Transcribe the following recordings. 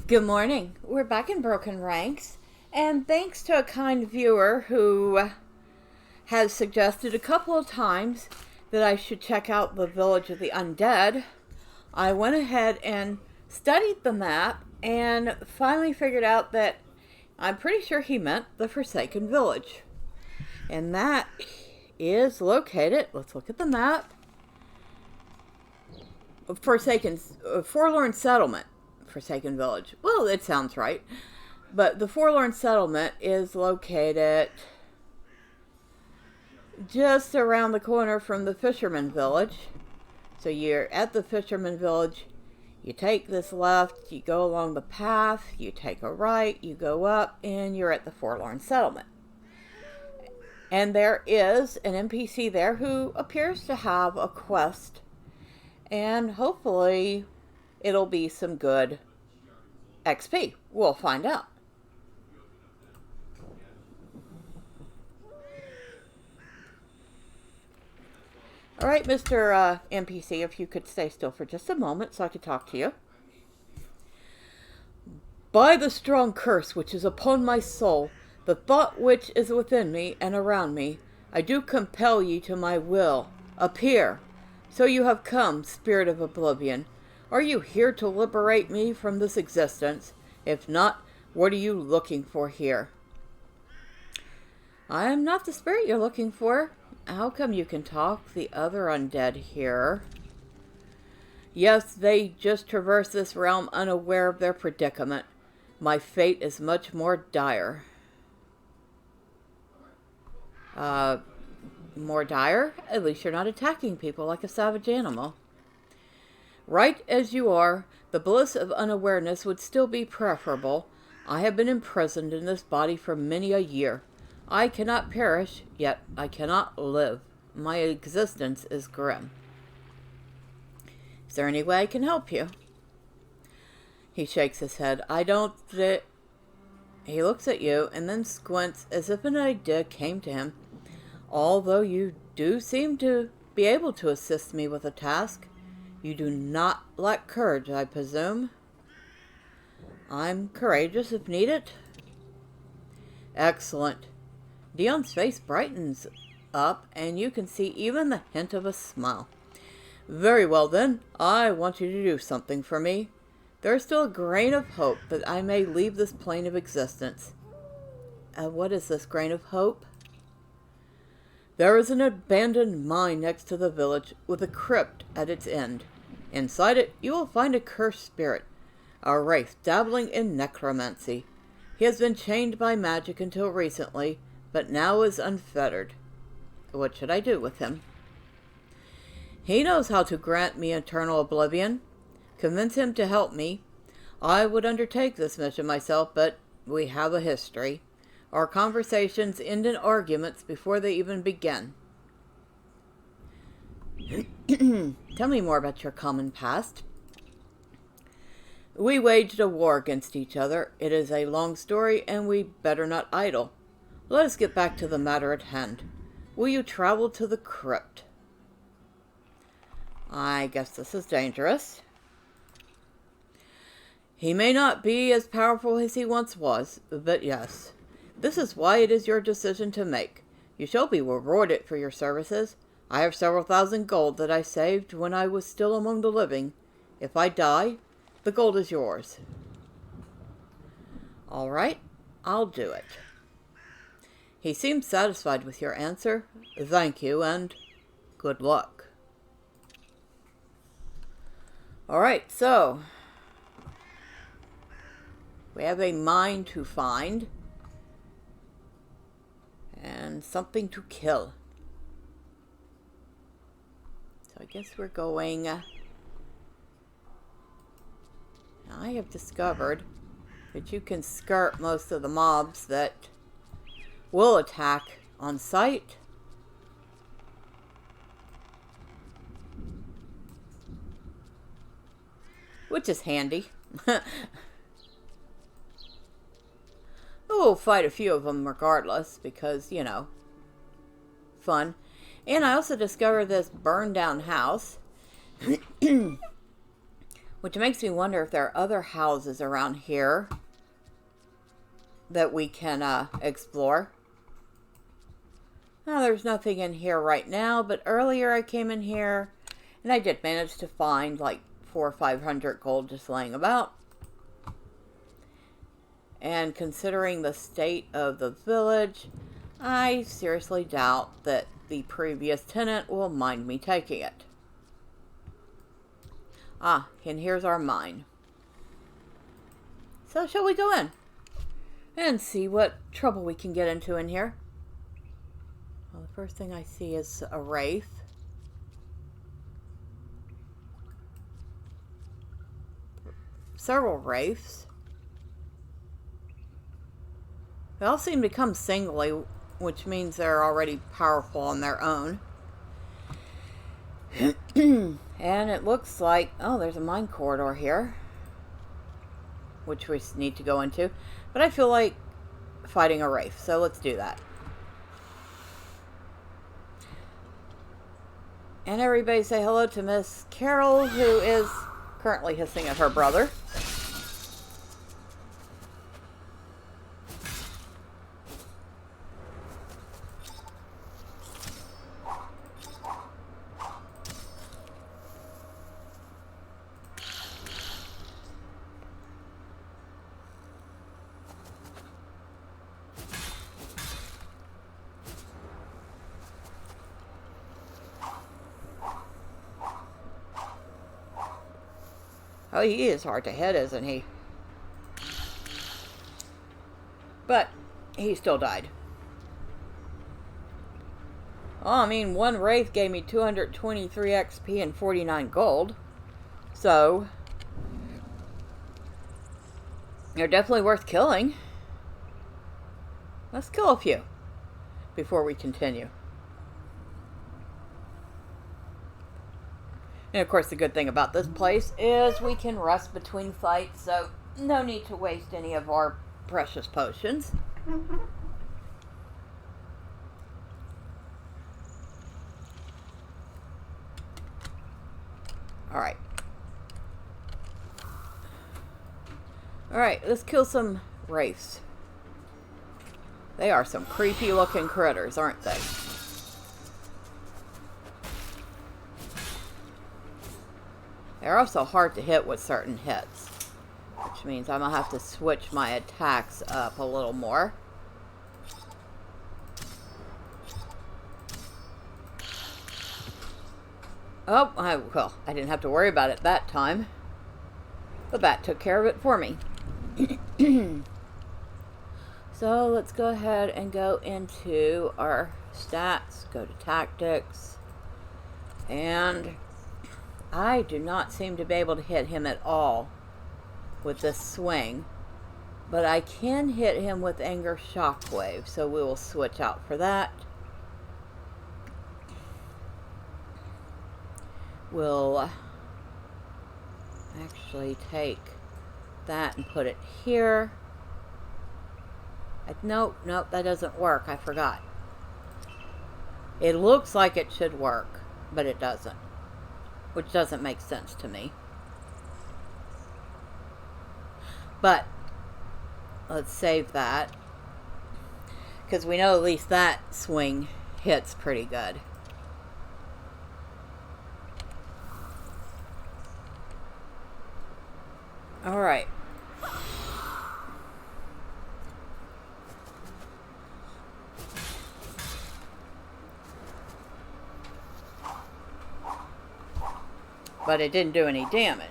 Good morning. We're back in Broken Ranks, and thanks to a kind viewer who has suggested a couple of times that I should check out the Village of the Undead, I went ahead and studied the map and finally figured out that I'm pretty sure he meant the Forsaken Village. And that is located, let's look at the map, Forlorn Settlement. Forsaken Village. Well, it sounds right. But the Forlorn Settlement is located just around the corner from the Fisherman Village. So you're at the Fisherman Village. You take this left, you go along the path, you take a right, you go up, and you're at the Forlorn Settlement. And there is an NPC there who appears to have a quest. And hopefully it'll be some good XP. We'll find out. Alright, Mr. NPC, if you could stay still for just a moment so I could talk to you. By the strong curse which is upon my soul, the thought which is within me and around me, I do compel ye to my will. Appear. So you have come, spirit of oblivion. Are you here to liberate me from this existence? If not, what are you looking for here? I am not the spirit you're looking for. How come you can talk? The other undead here. Yes, they just traverse this realm unaware of their predicament. My fate is much more dire. More dire? At least you're not attacking people like a savage animal. Right as you are, the bliss of unawareness would still be preferable. I have been imprisoned in this body for many a year. I cannot perish, yet I cannot live. My existence is grim. Is there any way I can help you? He shakes his head. I don't... He looks at you and then squints as if an idea came to him. Although you do seem to be able to assist me with a task, you do not lack courage, I presume. I'm courageous if needed. Excellent. Dion's face brightens up, and you can see even the hint of a smile. Very well then, I want you to do something for me. There is still a grain of hope that I may leave this plane of existence. What is this grain of hope? There is an abandoned mine next to the village with a crypt at its end. Inside it, you will find a cursed spirit, a wraith dabbling in necromancy. He has been chained by magic until recently, but now is unfettered. What should I do with him? He knows how to grant me eternal oblivion. Convince him to help me. I would undertake this mission myself, but we have a history. Our conversations end in arguments before they even begin. Tell me more about your common past. We waged a war against each other. It is a long story, and we better not idle. Let us get back to the matter at hand. Will you travel to the crypt? I guess this is dangerous. He may not be as powerful as he once was, but yes. This is why it is your decision to make. You shall be rewarded for your services. I have several thousand gold that I saved when I was still among the living. If I die, the gold is yours. All right, I'll do it. He seems satisfied with your answer. Thank you, and good luck. All right, so we have a mine to find and something to kill. So I guess we're going... I have discovered that you can skirt most of the mobs that will attack on sight. Which is handy. We'll fight a few of them regardless because, you know, fun. And I also discovered this burned down house Which makes me wonder if there are other houses around here that we can explore. Now, there's nothing in here right now, but earlier I came in here and I did manage to find like 400 or 500 gold just laying about. And considering the state of the village, I seriously doubt that the previous tenant will mind me taking it. Ah, and here's our mine. So shall we go in and see what trouble we can get into in here? Well, the first thing I see is a wraith. Several wraiths. They all seem to come singly, which means they're already powerful on their own. And it looks like, oh, there's a mine corridor here, which we need to go into. But I feel like fighting a wraith, so let's do that. And everybody say hello to Miss Carol, who is currently hissing at her brother. Oh, he is hard to hit, isn't he? But he still died. Oh, I mean, one wraith gave me 223 XP and 49 gold. So, they're definitely worth killing. Let's kill a few before we continue. And of course, the good thing about this place is we can rest between fights, so no need to waste any of our precious potions. Alright. Alright, let's kill some wraiths. They are some creepy looking critters, aren't they? They're also hard to hit with certain hits, which means I'm going to have to switch my attacks up a little more. Oh, well, I didn't have to worry about it that time. The bat took care of it for me. So let's go ahead and go into our stats, go to tactics, and I do not seem to be able to hit him at all with this swing, but I can hit him with Anger Shockwave, so we will switch out for that. We'll actually take that and put it here. Nope, that doesn't work. I forgot. It looks like it should work, but it doesn't. Which doesn't make sense to me. But let's save that, because we know at least that swing hits pretty good. Alright. But it didn't do any damage.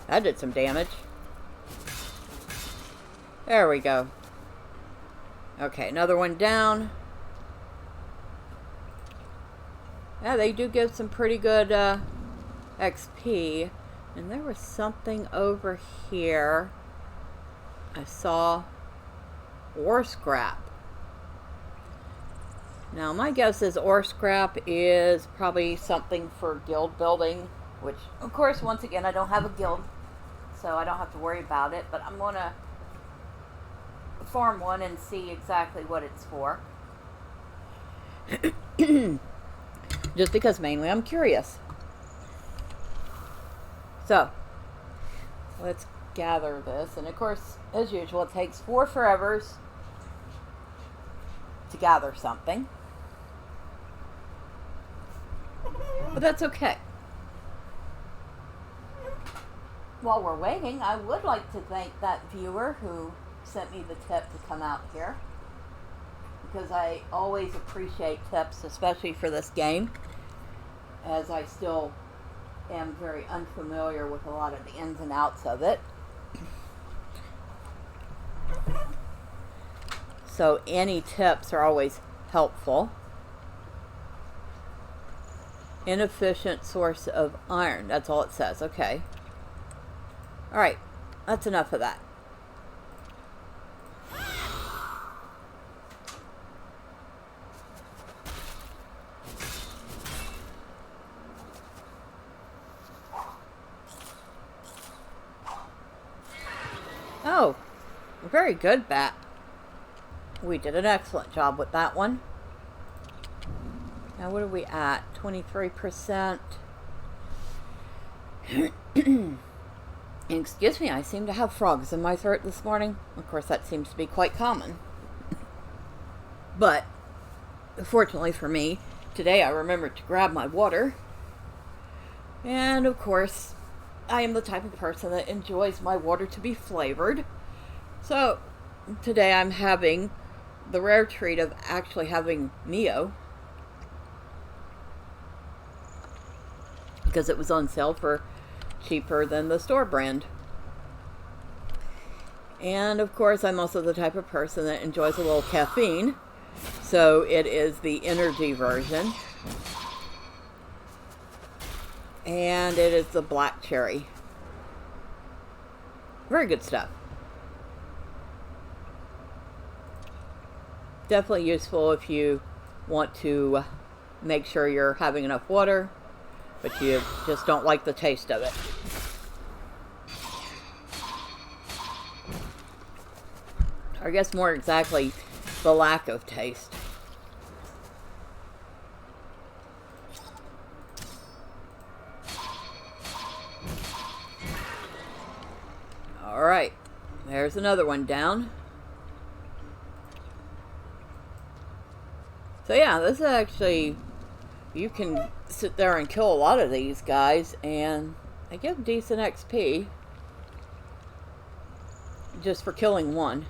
That did some damage. There we go. Okay, another one down. Yeah, they do give some pretty good XP. And there was something over here. I saw ore scrap. Now my guess is ore scrap is probably something for guild building, which of course once again I don't have a guild, so I don't have to worry about it, but I'm gonna farm one and see exactly what it's for. Just because mainly I'm curious. So, let's gather this. And of course, as usual, it takes 4 forevers to gather something. But that's okay. While we're waiting, I would like to thank that viewer who sent me the tip to come out here, because I always appreciate tips, especially for this game, as I still am very unfamiliar with a lot of the ins and outs of it. So any tips are always helpful. Inefficient source of iron. That's all it says. Okay. Alright. That's enough of that. Oh. Very good, Bat. We did an excellent job with that one. Now, what are we at? 23%. Excuse me, I seem to have frogs in my throat this morning. Of course, that seems to be quite common. But, fortunately for me, today I remembered to grab my water. And, of course, I am the type of person that enjoys my water to be flavored. So, today I'm having the rare treat of actually having Neo, because it was on sale for cheaper than the store brand. And of course, I'm also the type of person that enjoys a little caffeine, so it is the energy version, and it is the black cherry. Very good stuff. Definitely useful if you want to make sure you're having enough water, but you just don't like the taste of it. Or I guess more exactly, the lack of taste. Alright, there's another one down. So yeah, this is actually, you can sit there and kill a lot of these guys, and they give decent XP just for killing one.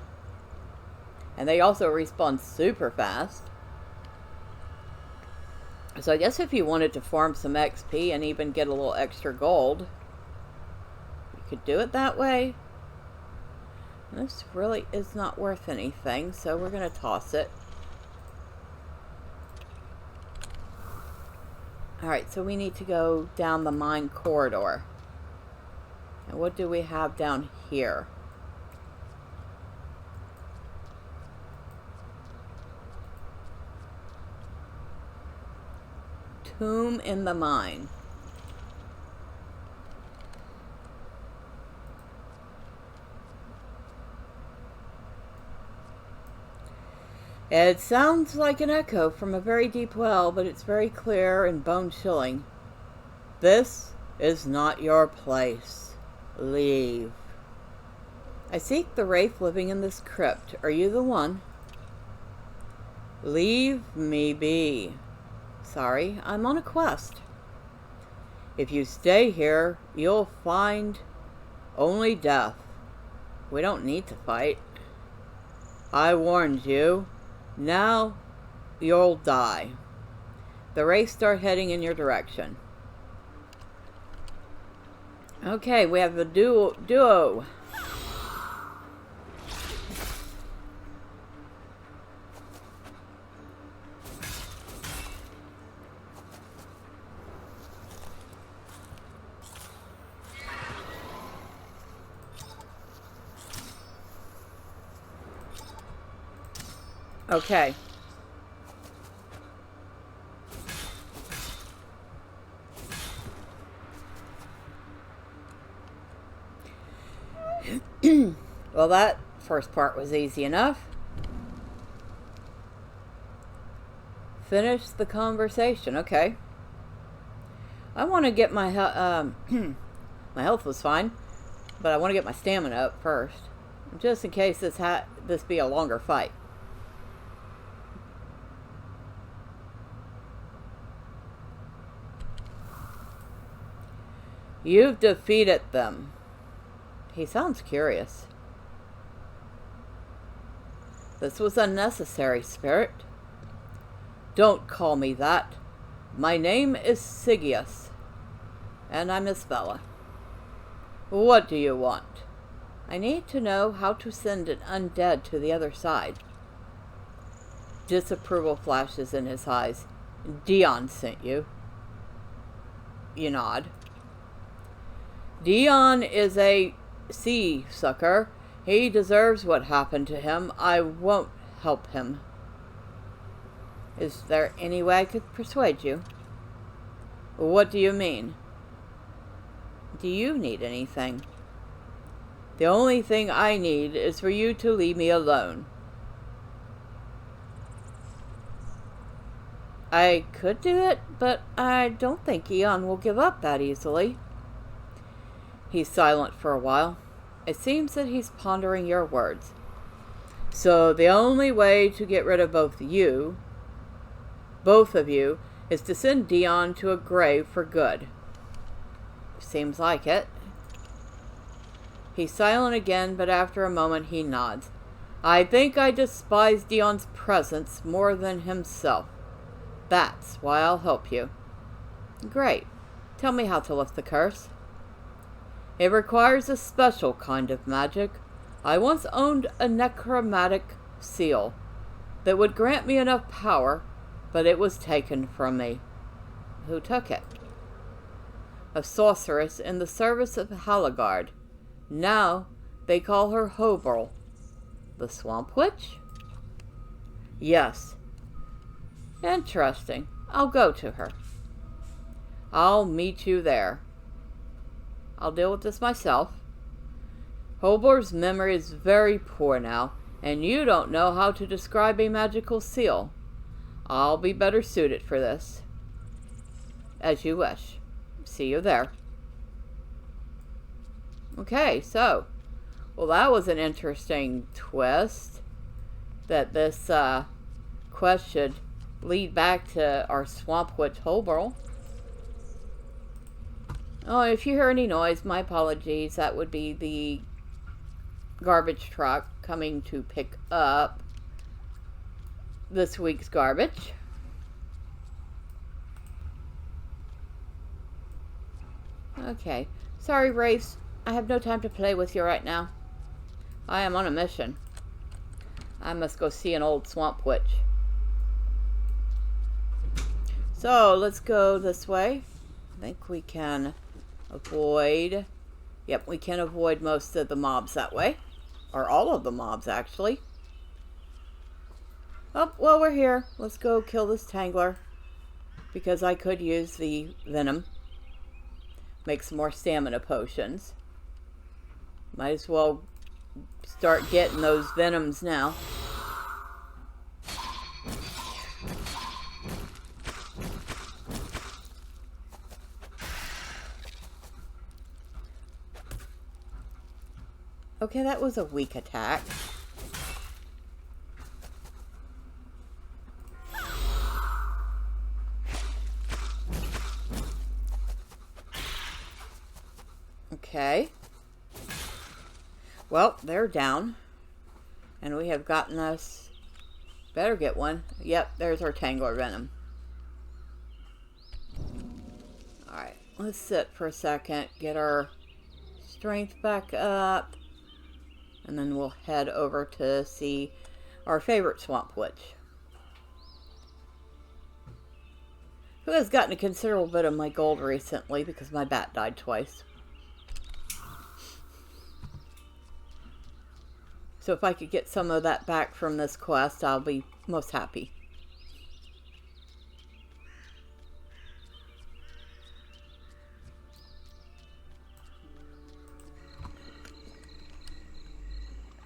And they also respawn super fast. So I guess if you wanted to farm some XP and even get a little extra gold, you could do it that way. This really is not worth anything, so we're going to toss it. Alright, so we need to go down the mine corridor. And what do we have down here? Tomb in the mine. It sounds like an echo from a very deep well, but it's very clear and bone-chilling. This is not your place. Leave. I seek the wraith living in this crypt. Are you the one? Leave me be. Sorry, I'm on a quest. If you stay here, you'll find only death. We don't need to fight. I warned you. Now, you'll die. The wraiths start heading in your direction. Okay, we have a duo. Okay. Well, that First part was easy enough. Finish the conversation. Okay. I want to get my my health was fine, but I want to get my stamina up first, just in case this be a longer fight. You've defeated them. He sounds curious. This was unnecessary, Spirit. Don't call me that. My name is Sigius, and I'm Miss Bella. What do you want? I need to know how to send an undead to the other side. Disapproval flashes in his eyes. Dion sent you. You nod. Dion is a sea sucker. He deserves what happened to him. I won't help him. Is there any way I could persuade you? What do you mean? Do you need anything? The only thing I need is for you to leave me alone. I could do it, but I don't think Eon will give up that easily. He's silent for a while. It seems that he's pondering your words. So the only way to get rid of both of you, is to send Dion to a grave for good. Seems like it. He's silent again, but after a moment he nods. I think I despise Dion's presence more than himself. That's why I'll help you. Great. Tell me how to lift the curse. It requires a special kind of magic. I once owned a necromantic seal that would grant me enough power, but it was taken from me. Who took it? A sorceress in the service of Halagard. Now they call her Hoberl the Swamp Witch? Yes. Interesting. I'll go to her. I'll meet you there. I'll deal with this myself. Hoberl's memory is very poor now, and you don't know how to describe a magical seal. I'll be better suited for this. As you wish. See you there. Okay, so. Well, that was an interesting twist. That this quest should lead back to our Swamp Witch Hoberl. Oh, if you hear any noise, my apologies. That would be the garbage truck coming to pick up this week's garbage. Okay. Sorry, Race. I have no time to play with you right now. I am on a mission. I must go see an old swamp witch. So, let's go this way. I think we can avoid... Yep, we can avoid most of the mobs that way. Or all of the mobs, actually. Oh, well, we're here. Let's go kill this Tangler. Because I could use the venom. Make some more stamina potions. Might as well start getting those venoms now. Okay, that was a weak attack. Okay. Well, they're down. And we have gotten us... Better get one. Yep, there's our Tangler Venom. Alright, let's sit for a second. Get our strength back up. And then we'll head over to see our favorite Swamp Witch. Who has gotten a considerable bit of my gold recently because my bat died twice. So if I could get some of that back from this quest, I'll be most happy.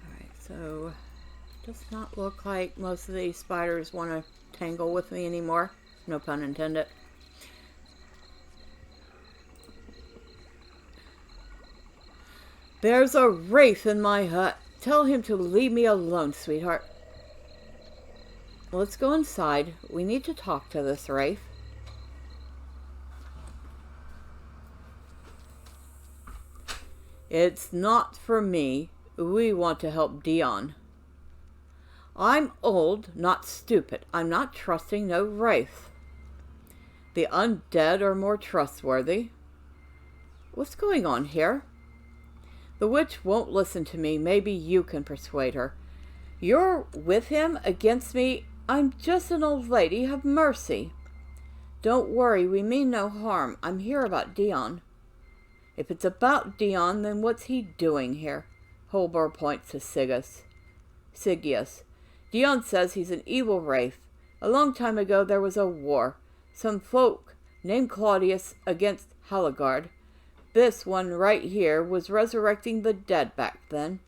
Alright, so So, does not look like most of these spiders want to tangle with me anymore. No pun intended. There's a wraith in my hut. Tell him to leave me alone, sweetheart. Let's go inside. We need to talk to this wraith. It's not for me. We want to help Dion. I'm old, not stupid. I'm not trusting no wraith. The undead are more trustworthy. What's going on here? The witch won't listen to me. Maybe you can persuade her. You're with him against me. I'm just an old lady. Have mercy. Don't worry. We mean no harm. I'm here about Dion. If it's about Dion, then what's he doing here? Hoberl points to Sigius. Dion says he's an evil wraith. A long time ago there was a war. Some folk named Claudius against Halagard. This one right here was resurrecting the dead back then.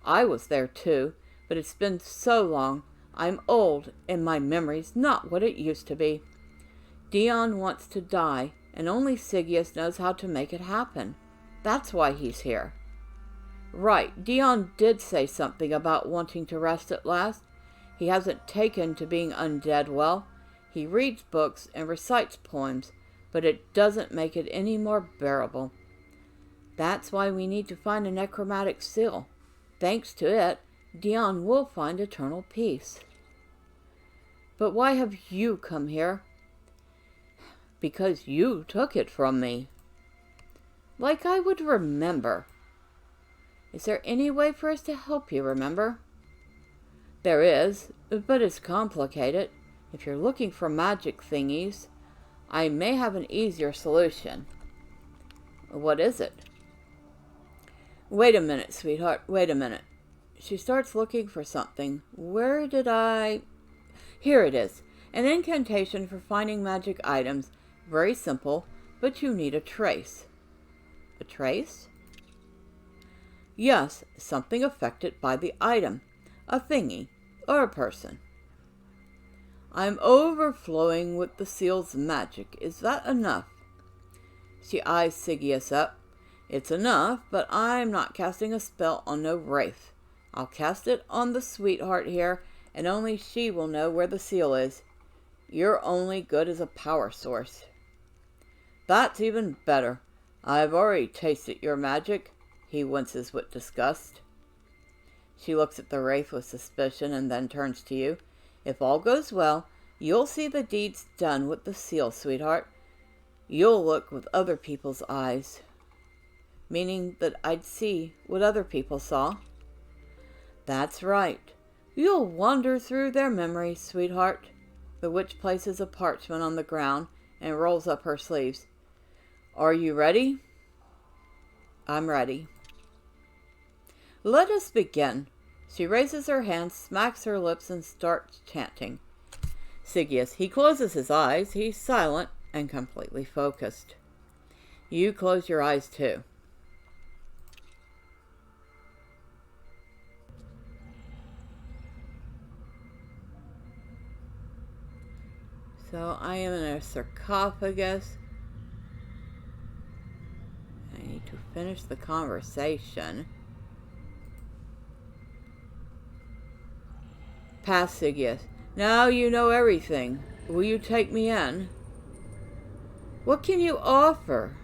I was there too, but it's been so long. I'm old, and my memory's not what it used to be. Dion wants to die, and only Sigius knows how to make it happen. That's why he's here. Right, Dion did say something about wanting to rest at last. He hasn't taken to being undead well. He reads books and recites poems, but it doesn't make it any more bearable. That's why we need to find a necromantic seal. Thanks to it, Dion will find eternal peace. But why have you come here? Because you took it from me. Like I would remember. Is there any way for us to help you remember? There is, but it's complicated. If you're looking for magic thingies, I may have an easier solution. What is it? Wait a minute, sweetheart. Wait a minute. She starts looking for something. Where did I... Here it is. An incantation for finding magic items. Very simple, but you need a trace. A trace? Yes, something affected by the item. A thingy, or a person. I'm overflowing with the seal's magic. Is that enough? She eyes Sigius up. It's enough, but I'm not casting a spell on no wraith. I'll cast it on the sweetheart here, and only she will know where the seal is. You're only good as a power source. That's even better. I've already tasted your magic. He winces with disgust. She looks at the wraith with suspicion and then turns to you. If all goes well, you'll see the deeds done with the seal, sweetheart. You'll look with other people's eyes. Meaning that I'd see what other people saw. That's right. You'll wander through their memories, sweetheart. The witch places a parchment on the ground and rolls up her sleeves. Are you ready? I'm ready. Let us begin. She raises her hand, smacks her lips, and starts chanting. Sigius, he closes his eyes. He's silent and completely focused. You close your eyes too. So I am in a sarcophagus. I need to finish the conversation. Past Sigius. Now you know everything. Will you take me in? What can you offer?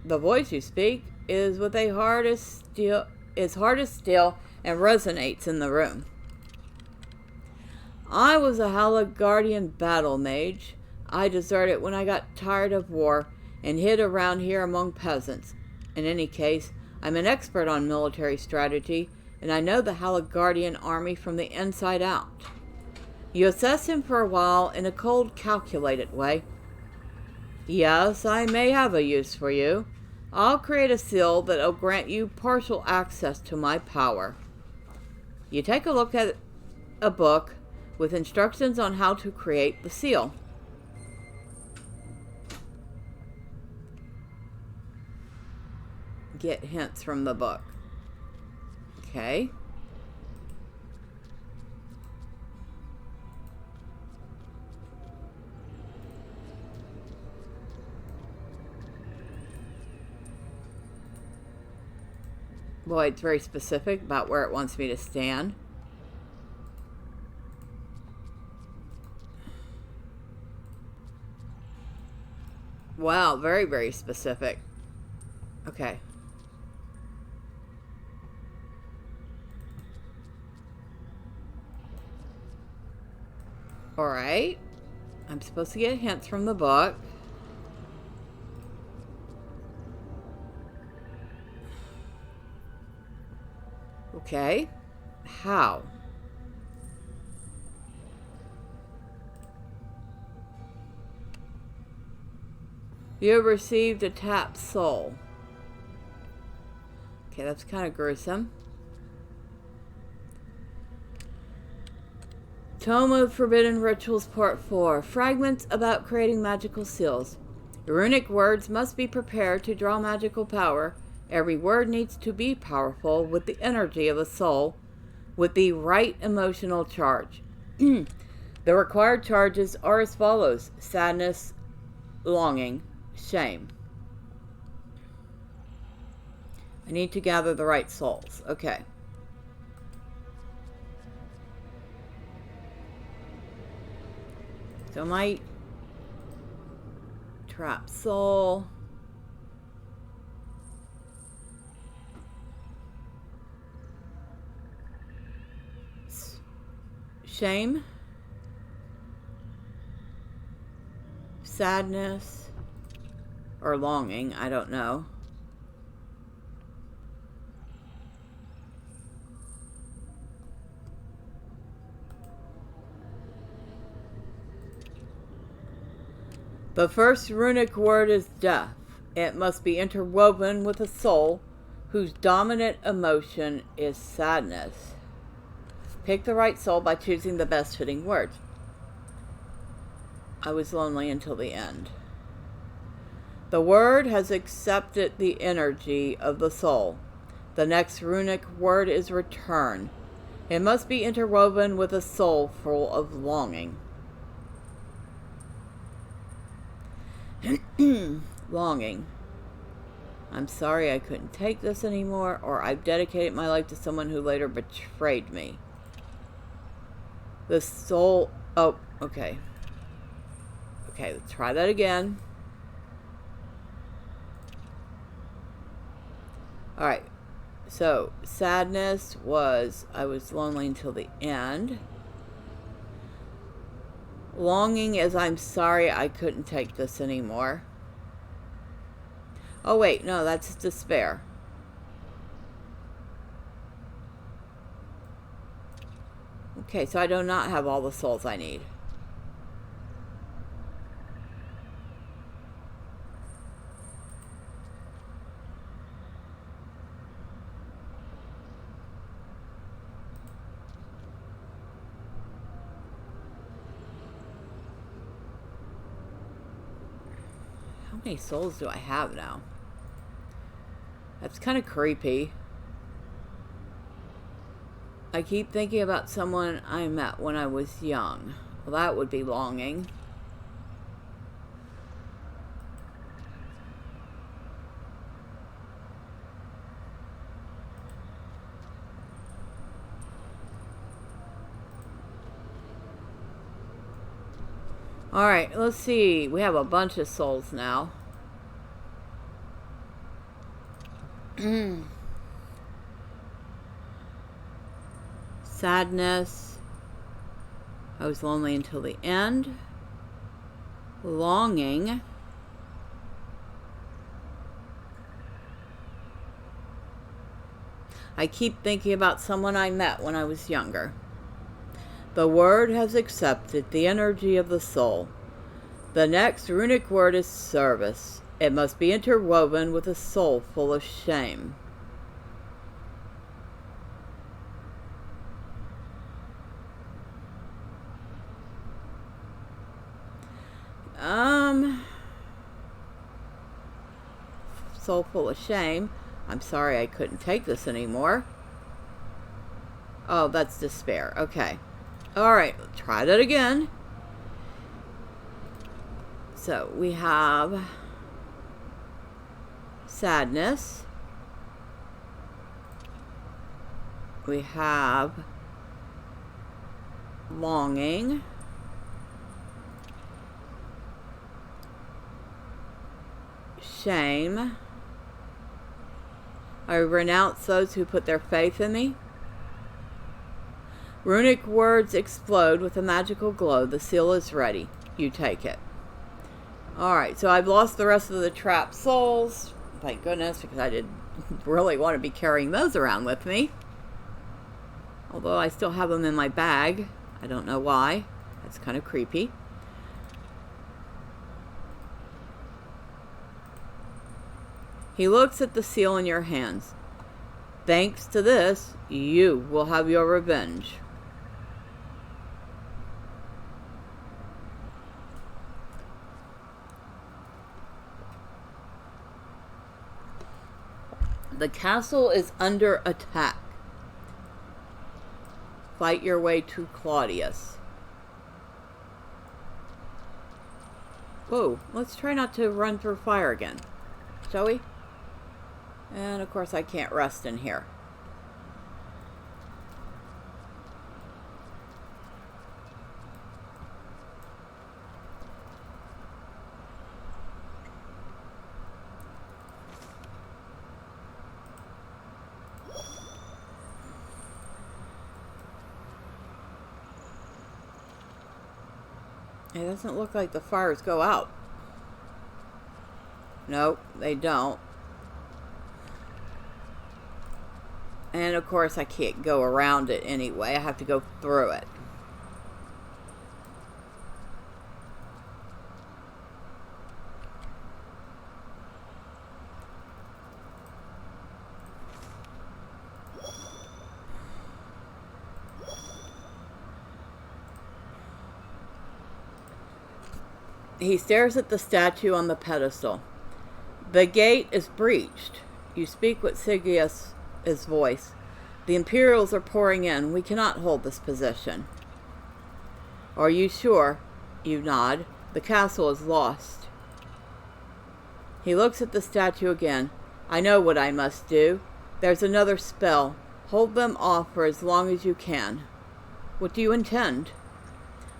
The voice you speak is with a hard as steel, and resonates in the room. I was a Halagardian battle mage. I deserted when I got tired of war and hid around here among peasants. In any case, I'm an expert on military strategy, and I know the Halagardian army from the inside out. You assess him for a while in a cold, calculated way. Yes, I may have a use for you. I'll create a seal that'll grant you partial access to my power. You take a look at a book with instructions on how to create the seal. Get hints from the book. Okay. Boy, it's very specific about where it wants me to stand. Wow, very, very specific. Okay. Alright. I'm supposed to get hints from the book. Okay. How? You have received a tapped soul. Okay, that's kind of gruesome. Tome of Forbidden Rituals Part 4. Fragments about creating magical seals. Runic words must be prepared to draw magical power. Every word needs to be powerful with the energy of a soul, with the right emotional charge. The required charges are as follows: sadness, longing, shame. I need to gather the right souls. Okay. So my trap soul. Shame. Sadness. Or longing, I don't know. The first runic word is death. It must be interwoven with a soul whose dominant emotion is sadness. Pick the right soul by choosing the best fitting words. I was lonely until the end. The word has accepted the energy of the soul. The next runic word is return. It must be interwoven with a soul full of longing. Longing. I'm sorry I couldn't take this anymore, or I've dedicated my life to someone who later betrayed me. The soul... Oh, okay. Okay, let's try that again. Alright. So, sadness was I was lonely until the end. Longing is I'm sorry I couldn't take this anymore. Oh wait, no, that's despair. Okay, so I do not have all the souls I need. How many souls do I have now? That's kind of creepy. I keep thinking about someone I met when I was young. Well, that would be longing. Alright, let's see. We have a bunch of souls now. Sadness. I was lonely until the end. Longing. I keep thinking about someone I met when I was younger. The word has accepted the energy of the soul. The next runic word is service. It must be interwoven with a soul full of shame. Soul full of shame. I'm sorry I couldn't take this anymore. Oh, that's despair. Okay. Alright, let's try that again. So, we have sadness, We have longing. Shame. I renounce those who put their faith in me. Runic words explode with a magical glow. The seal is ready. You take it. Alright, so I've lost the rest of the trapped souls. Thank goodness, because I didn't really want to be carrying those around with me. Although I still have them in my bag. I don't know why. That's kind of creepy. He looks at the seal in your hands. Thanks to this, you will have your revenge. The castle is under attack. Fight your way to Claudius. Whoa, let's try not to run through fire again, shall we? And of course I can't rest in here. It doesn't look like the fires go out. Nope, they don't. And of course I can't go around it anyway. I have to go through it. He stares at the statue on the pedestal. The gate is breached. You speak with Sigius' voice. The Imperials are pouring in. We cannot hold this position. Are you sure? You nod. The castle is lost. He looks at the statue again. I know what I must do. There's another spell. Hold them off for as long as you can. What do you intend?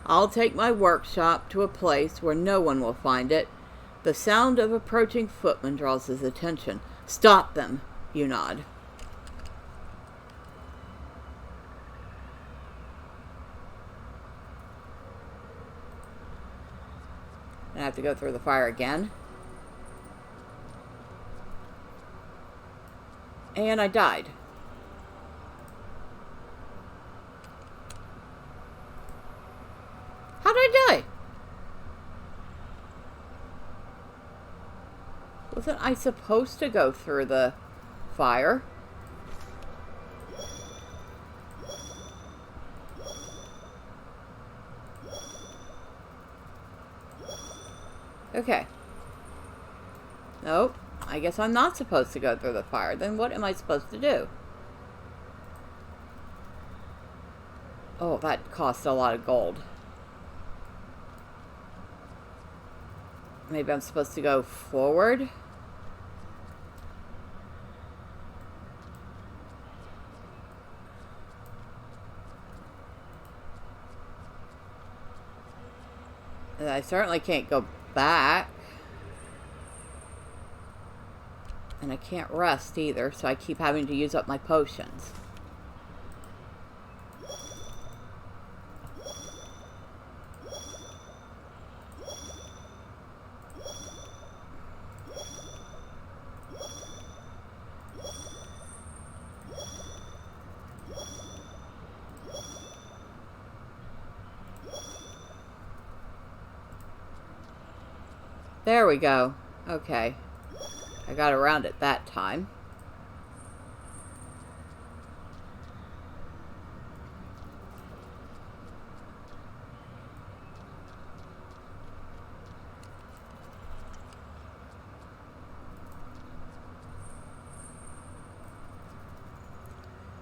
I'll take my workshop to a place where no one will find it. The sound of approaching footmen draws his attention. Stop them, you nod. I have to go through the fire again. And I died. How did I die? Wasn't I supposed to go through the fire? Okay. Nope. I guess I'm not supposed to go through the fire. Then what am I supposed to do? Oh, that cost a lot of gold. Maybe I'm supposed to go forward? I certainly can't go back. And I can't rest either, so I keep having to use up my potions. There we go. Okay. I got around it that time.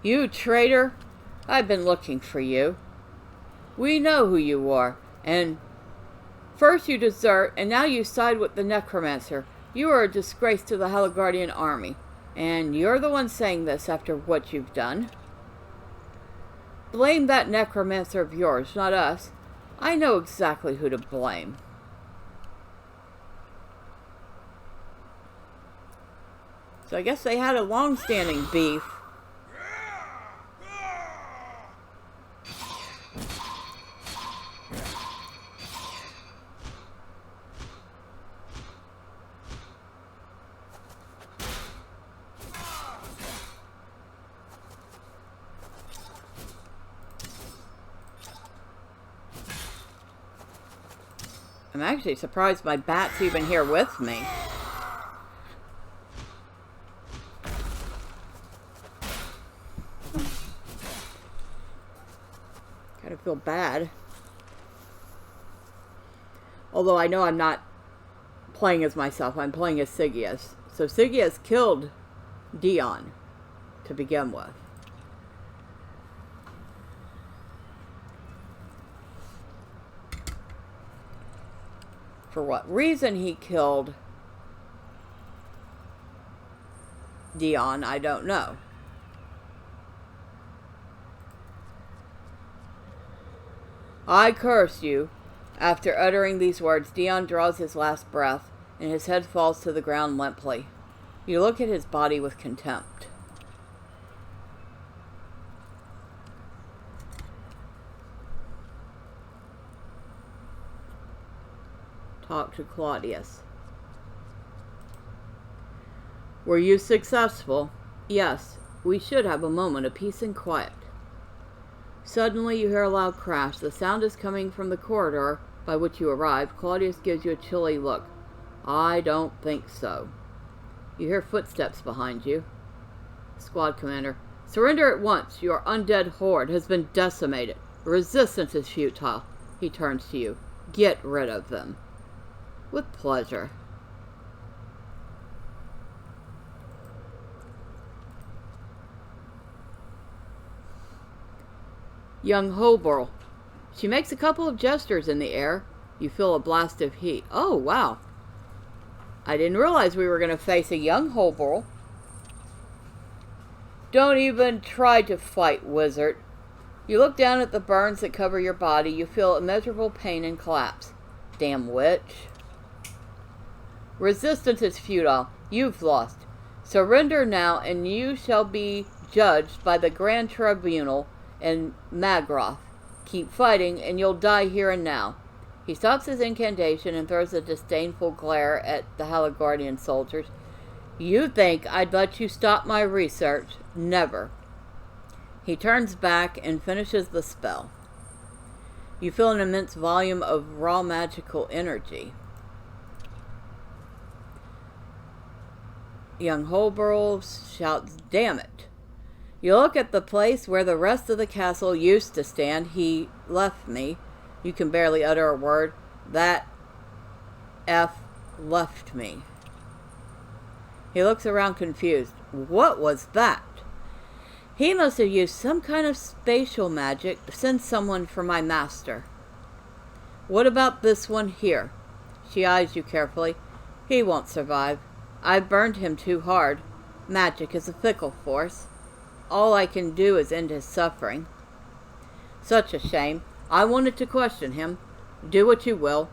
You traitor! I've been looking for you. We know who you are, and first you desert, and now you side with the necromancer. You are a disgrace to the Heligardian army, and you're the one saying this after what you've done. Blame that necromancer of yours, not us. I know exactly who to blame. So I guess they had a long-standing beef. I'm actually surprised my bat's even here with me. Kind of feel bad. Although I know I'm not playing as myself, I'm playing as Sigius. So Sigius killed Dion to begin with. For what reason he killed Dion, I don't know. I curse you. After uttering these words, Dion draws his last breath, and his head falls to the ground limply. You look at his body with contempt. Talk to Claudius. Were you successful? Yes. We should have a moment of peace and quiet. Suddenly you hear a loud crash. The sound is coming from the corridor by which you arrived. Claudius gives you a chilly look. I don't think so. You hear footsteps behind you. Squad commander. Surrender at once. Your undead horde has been decimated. Resistance is futile. He turns to you. Get rid of them. With pleasure. Young Hoberl. She makes a couple of gestures in the air. You feel a blast of heat. Oh, wow. I didn't realize we were going to face a young Hoberl. Don't even try to fight, wizard. You look down at the burns that cover your body. You feel immeasurable pain and collapse. Damn witch. Resistance is futile. You've lost. Surrender now, and you shall be judged by the Grand Tribunal in Magroth. Keep fighting, and you'll die here and now. He stops his incantation and throws a disdainful glare at the Haligardian soldiers. You think I'd let you stop my research? Never. He turns back and finishes the spell. You feel an immense volume of raw magical energy. Young Hoberl shouts, damn it. You look at the place where the rest of the castle used to stand. He left me. You can barely utter a word. That F left me. He looks around confused. What was that? He must have used some kind of spatial magic to send someone for my master. What about this one here? She eyes you carefully. He won't survive. I burned him too hard. Magic is a fickle force. All I can do is end his suffering. Such a shame. I wanted to question him. Do what you will.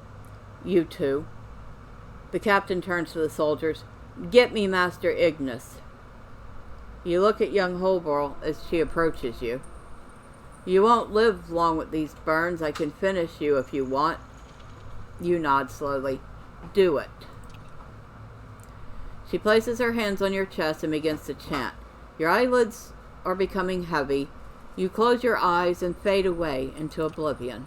You too. The captain turns to the soldiers. Get me Master Ignis. You look at young Hoberl as she approaches you. You won't live long with these burns. I can finish you if you want. You nod slowly. Do it. She places her hands on your chest and begins to chant. Your eyelids are becoming heavy. You close your eyes and fade away into oblivion.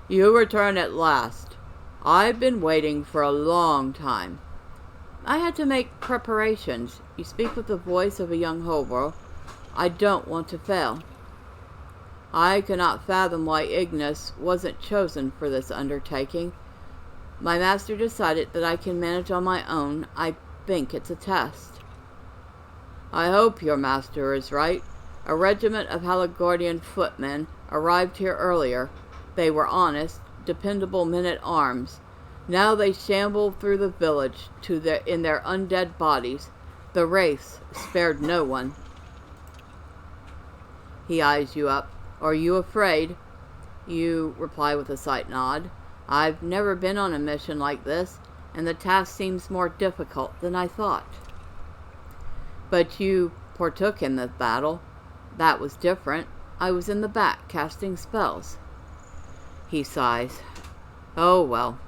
You return at last. I've been waiting for a long time. I had to make preparations. You speak with the voice of a young Hoberl. I don't want to fail. I cannot fathom why Ignis wasn't chosen for this undertaking. My master decided that I can manage on my own. I think it's a test. I hope your master is right. A regiment of Haligardian footmen arrived here earlier. They were honest, dependable men-at-arms. Now they shamble through the village in their undead bodies. The wraiths spared no one. He eyes you up. Are you afraid? You reply with a slight nod. I've never been on a mission like this, and the task seems more difficult than I thought. But you partook in the battle. That was different. I was in the back, casting spells. He sighs. Oh well,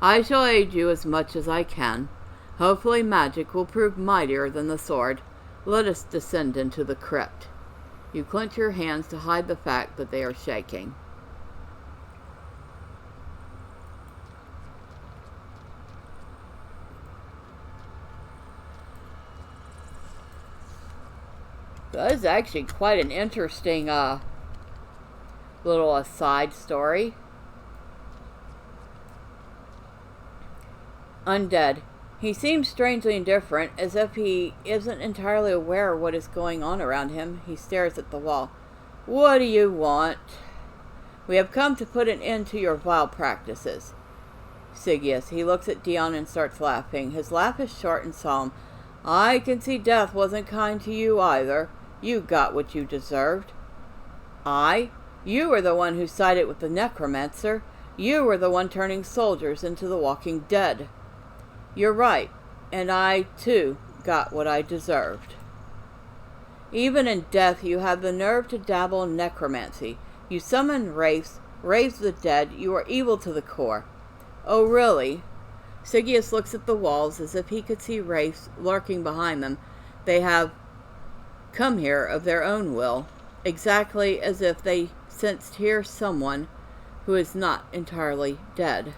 I shall aid you as much as I can. Hopefully magic will prove mightier than the sword. Let us descend into the crypt. You clench your hands to hide the fact that they are shaking. That is actually quite an interesting little aside story. Undead. He seems strangely indifferent, as if he isn't entirely aware of what is going on around him. He stares at the wall. What do you want? We have come to put an end to your vile practices. Sigius. He looks at Dion and starts laughing. His laugh is short and solemn. I can see death wasn't kind to you either. You got what you deserved. I? You were the one who sided with the necromancer. You were the one turning soldiers into the walking dead. You're right, and I, too, got what I deserved. Even in death, you have the nerve to dabble in necromancy. You summon wraiths, raise the dead. You are evil to the core. Oh, really? Sigius looks at the walls as if he could see wraiths lurking behind them. They have come here of their own will, exactly as if they sensed here someone who is not entirely dead.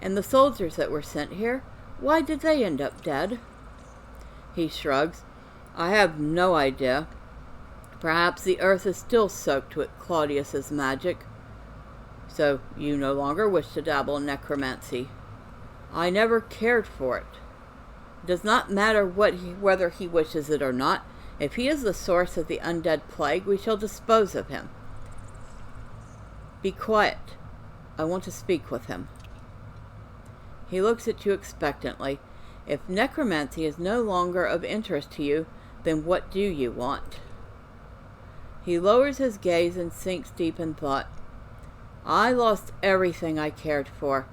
And the soldiers that were sent here, why did they end up dead? He shrugs. I have no idea. Perhaps the earth is still soaked with Claudius's magic. So you no longer wish to dabble in necromancy. I never cared for it. It does not matter whether he wishes it or not. If he is the source of the undead plague, we shall dispose of him. Be quiet. I want to speak with him. He looks at you expectantly. If necromancy is no longer of interest to you, then what do you want? He lowers his gaze and sinks deep in thought. I lost everything I cared for.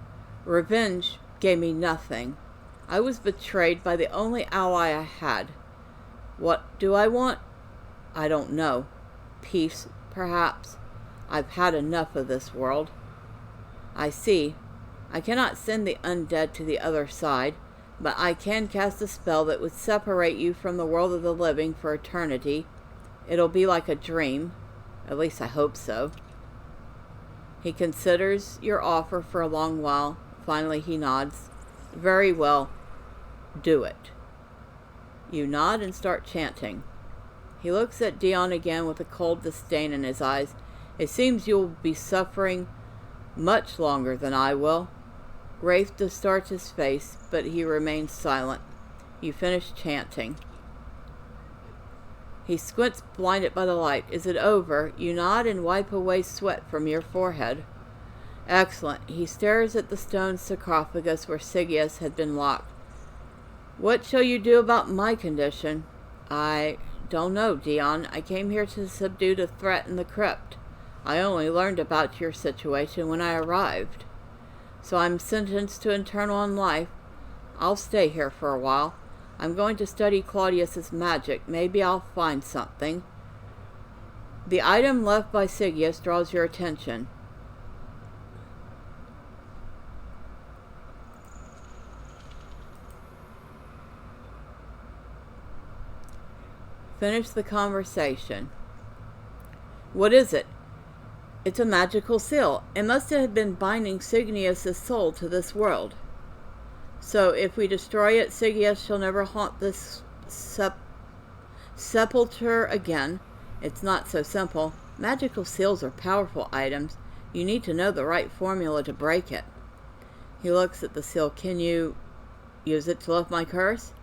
Revenge gave me nothing. I was betrayed by the only ally I had. What do I want? I don't know. Peace, perhaps. I've had enough of this world. I see. I cannot send the undead to the other side, but I can cast a spell that would separate you from the world of the living for eternity. It'll be like a dream. At least I hope so. He considers your offer for a long while. Finally he nods. Very well. Do it. You nod and start chanting. He looks at Dion again with a cold disdain in his eyes. It seems you'll be suffering much longer than I will. Wraith distorts his face, but he remains silent. You finish chanting. He squints, blinded by the light. Is it over? You nod and wipe away sweat from your forehead. Excellent. He stares at the stone sarcophagus where Sigius had been locked. What shall you do about my condition? I don't know, Dion. I came here to subdue the threat in the crypt. I only learned about your situation when I arrived. So I'm sentenced to eternal life. I'll stay here for a while. I'm going to study Claudius's magic. Maybe I'll find something. The item left by Sigius draws your attention. Finish the conversation. What is it? It's a magical seal. It must have been binding Sigius' soul to this world. So if we destroy it, Sigius shall never haunt this sepulchre again. It's not so simple. Magical seals are powerful items. You need to know the right formula to break it. He looks at the seal. Can you use it to lift my curse?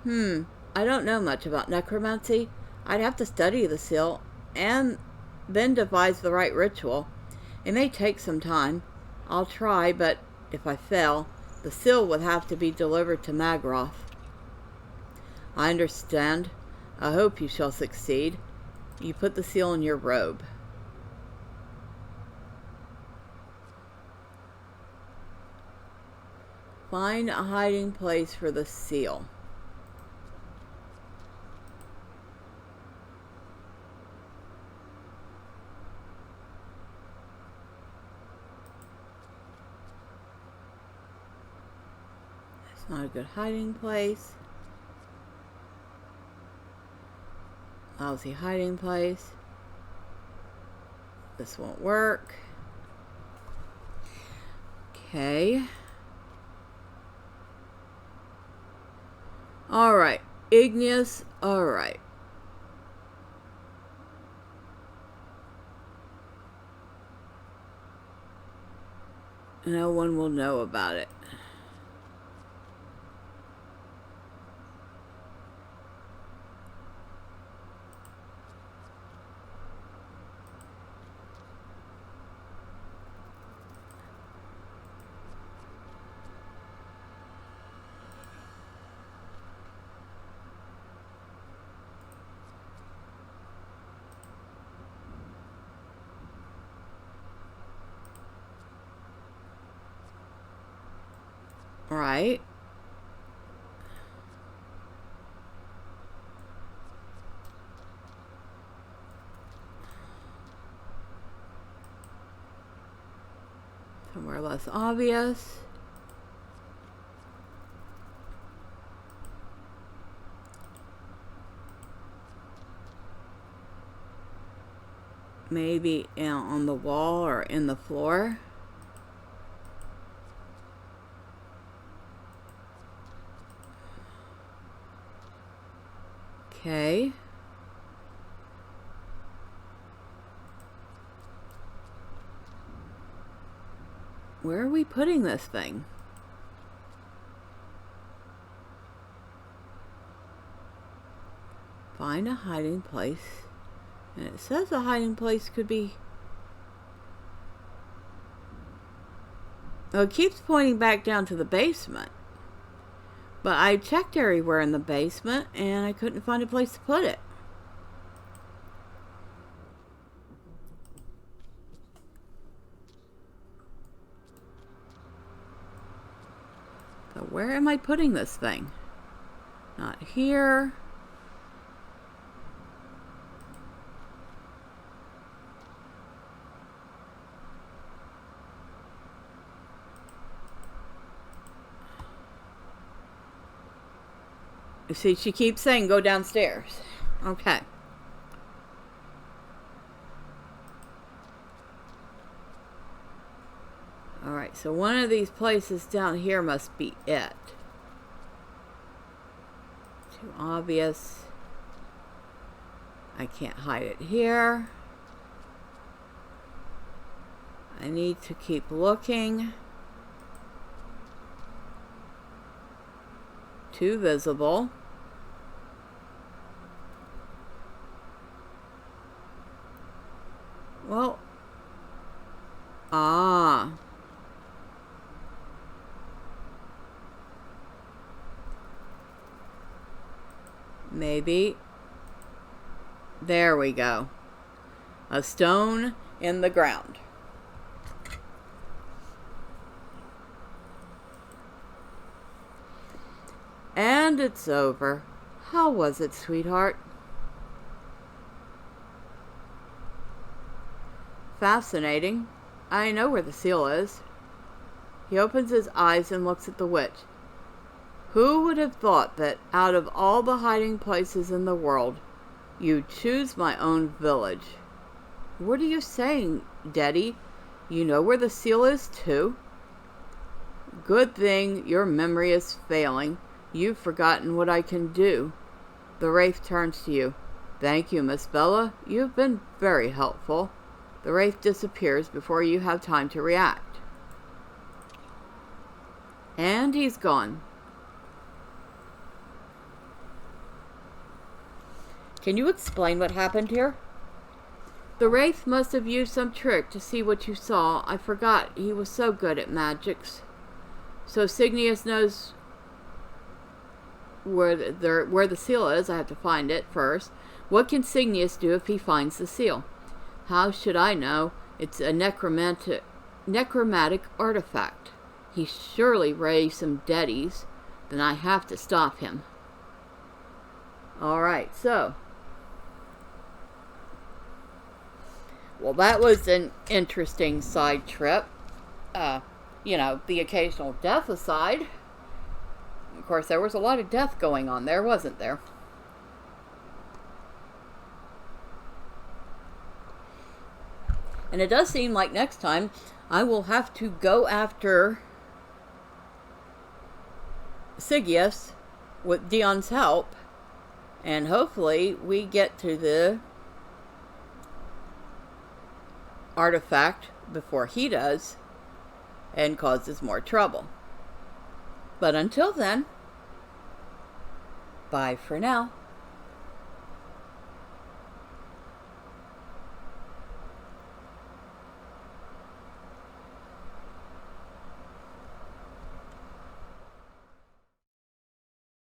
I don't know much about necromancy. I'd have to study the seal. and then devise the right ritual. It may take some time. I'll try, but if I fail, the seal would have to be delivered to Magroth. I understand. I hope you shall succeed. You put the seal in your robe. Find a hiding place for the seal. It's not a good hiding place. Lousy hiding place. This won't work. Okay. Alright. Igneous. Alright. No one will know about it. Right. Somewhere less obvious. Maybe on the wall or in the floor. Okay. Where are we putting this thing? Find a hiding place. And it says a hiding place could be... Oh, it keeps pointing back down to the basement. But I checked everywhere in the basement, and I couldn't find a place to put it. So where am I putting this thing? Not here. You see, she keeps saying go downstairs. Okay. Alright, so one of these places down here must be it. Too obvious. I can't hide it here. I need to keep looking. Too visible. Well, maybe. There we go. A stone in the ground. And it's over. How was it, sweetheart? Fascinating. I know where the seal is. He opens his eyes and looks at the witch. Who would have thought that out of all the hiding places in the world, you'd choose my own village? What are you saying, Daddy? You know where the seal is, too? Good thing your memory is failing. You've forgotten what I can do. The wraith turns to you. Thank you, Miss Bella. You've been very helpful. The wraith disappears before you have time to react. And he's gone. Can you explain what happened here? The Wraith must have used some trick to see what you saw. I forgot he was so good at magics. So Signius knows where the seal is. I have to find it first. What can Signius do if he finds the seal? How should I know? It's a necromantic artifact. He surely raised some deadies. Then I have to stop him. Alright, so. Well, that was an interesting side trip. You know, the occasional death aside. Of course, there was a lot of death going on there, wasn't there? And it does seem like next time I will have to go after Signius with Dion's help. And hopefully we get to the artifact before he does and causes more trouble. But until then, bye for now.